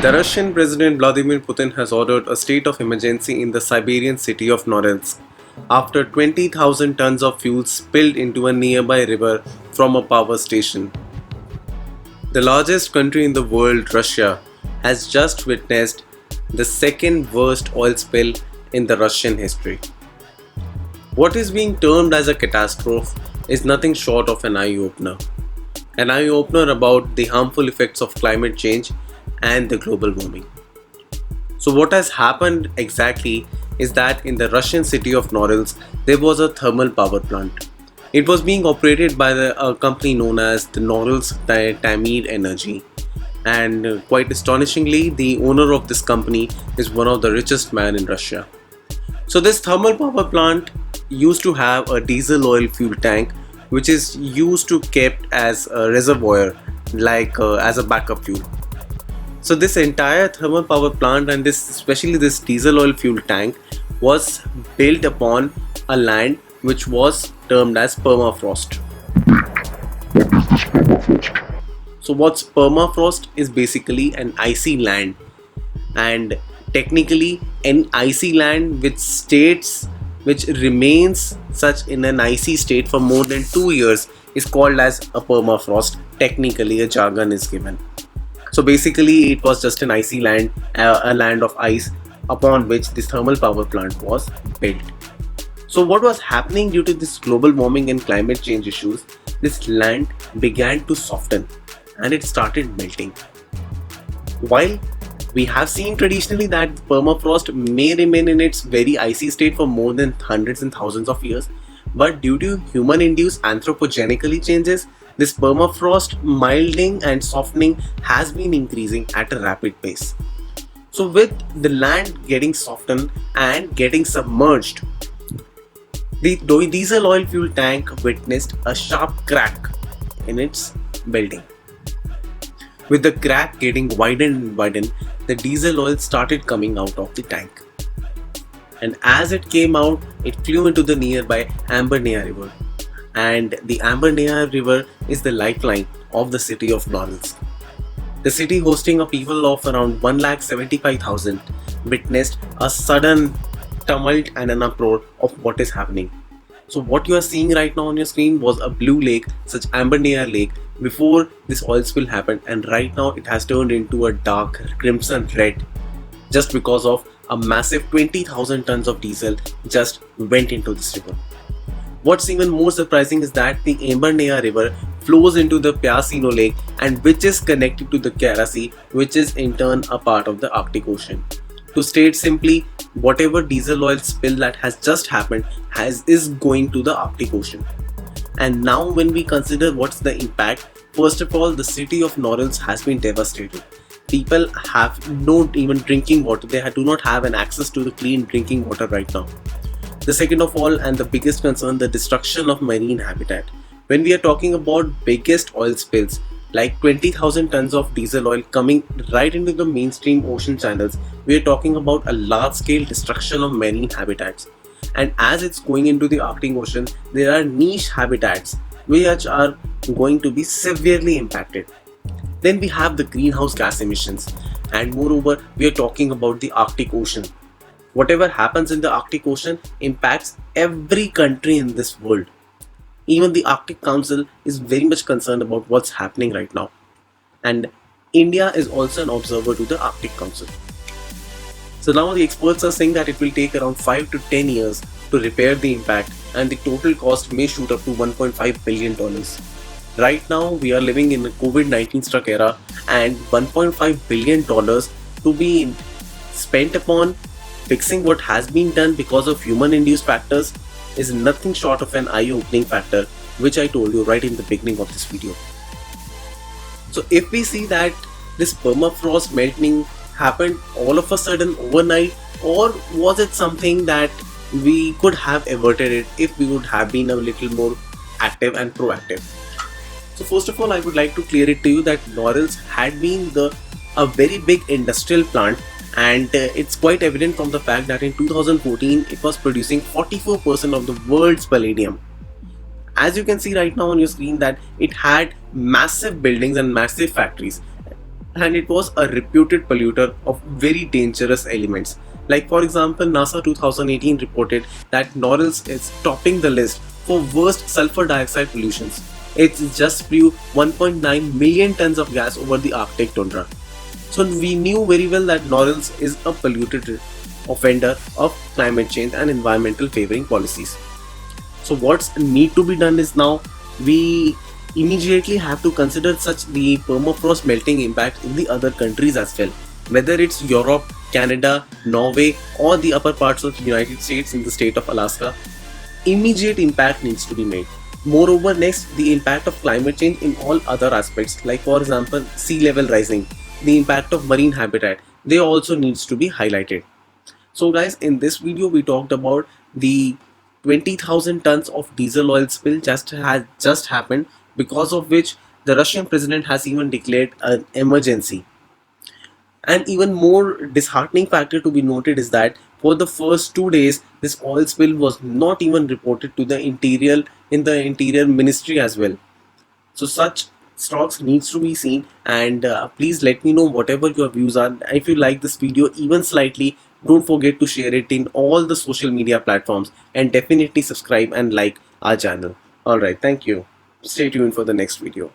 The Russian President Vladimir Putin has ordered a state of emergency in the Siberian city of Norilsk after 20,000 tons of fuel spilled into a nearby river from a power station. The largest country in the world, Russia, has just witnessed the second worst oil spill in the Russian history. What is being termed as a catastrophe is nothing short of an eye-opener. An eye-opener about the harmful effects of climate change and the global warming. So what has happened exactly is that in the Russian city of Norilsk, there was a thermal power plant. It was being operated by a company known as the Norilsk Tamir Energy. And quite astonishingly, the owner of this company is one of the richest men in Russia. So this thermal power plant used to have a diesel oil fuel tank which is used to kept as a reservoir, like as a backup fuel. So this entire thermal power plant and especially this diesel oil fuel tank was built upon a land which was termed as permafrost. So what's permafrost is basically an icy land, and technically an icy land which remains such in an icy state for more than 2 years is called as a permafrost. Technically a jargon is given. So basically it was just an icy land, a land of ice upon which this thermal power plant was built. So what was happening due to this global warming and climate change issues, this land began to soften and it started melting. While we have seen traditionally that permafrost may remain in its very icy state for more than hundreds and thousands of years, but due to human-induced anthropogenically changes, this permafrost milding and softening has been increasing at a rapid pace. So with the land getting softened and getting submerged, the diesel oil fuel tank witnessed a sharp crack in its building. With the crack getting widened and widened, the diesel oil started coming out of the tank. And as it came out, it flew into the nearby Ambarnaya river. And the Ambarnaya river is the lifeline of the city of Norilsk. The city, hosting a people of around 175,000, witnessed a sudden tumult and an uproar of what is happening. So what you are seeing right now on your screen was a blue lake, such Ambarnaya lake, before this oil spill happened, and right now it has turned into a dark crimson red just because of a massive 20,000 tons of diesel just went into this river. What's even more surprising is that the Ambarnaya river flows into the Pyasino lake, and which is connected to the Kara Sea, which is in turn a part of the Arctic Ocean. To state simply, whatever diesel oil spill that has just happened is going to the Arctic Ocean. And now when we consider what's the impact, first of all, the city of Norilsk has been devastated. People have not even drinking water. They do not have an access to the clean drinking water right now. The second of all, and the biggest concern, the destruction of marine habitat. When we are talking about biggest oil spills, like 20,000 tons of diesel oil coming right into the mainstream ocean channels, we are talking about a large-scale destruction of marine habitats. And as it's going into the Arctic Ocean, there are niche habitats which are going to be severely impacted. Then we have the greenhouse gas emissions, and moreover, we are talking about the Arctic Ocean. Whatever happens in the Arctic Ocean impacts every country in this world. Even the Arctic Council is very much concerned about what's happening right now. And India is also an observer to the Arctic Council. So now the experts are saying that it will take around 5 to 10 years to repair the impact, and the total cost may shoot up to $1.5 billion. Right now we are living in a COVID-19 struck era, and $1.5 billion to be spent upon fixing what has been done because of human-induced factors is nothing short of an eye-opening factor, which I told you right in the beginning of this video. So if we see that this permafrost melting happened all of a sudden overnight, or was it something that we could have averted it if we would have been a little more active and proactive? So first of all, I would like to clear it to you that Norilsk had been a very big industrial plant, and it's quite evident from the fact that in 2014 it was producing 44% of the world's palladium. As you can see right now on your screen that it had massive buildings and massive factories. and it was a reputed polluter of very dangerous elements. Like for example, NASA 2018 reported that Norilsk is topping the list for worst sulfur dioxide pollutions. It just spewed 1.9 million tons of gas over the Arctic tundra. So we knew very well that Norilsk is a polluted offender of climate change and environmental favoring policies. So what's need to be done is now we immediately have to consider such the permafrost melting impact in the other countries as well, whether it's Europe, Canada, Norway, or the upper parts of the United States in the state of Alaska. Immediate impact needs to be made. Moreover, next, the impact of climate change in all other aspects, like for example sea level rising, the impact of marine habitat, they also needs to be highlighted. So guys, in this video we talked about the 20,000 tons of diesel oil spill just happened, because of which the Russian president has even declared an emergency. And even more disheartening factor to be noted is that for the first 2 days, this oil spill was not even reported to the interior ministry as well. So such stocks needs to be seen, and please let me know whatever your views are. If you like this video even slightly, don't forget to share it in all the social media platforms, and definitely subscribe and like our channel. Alright, thank you. Stay tuned for the next video.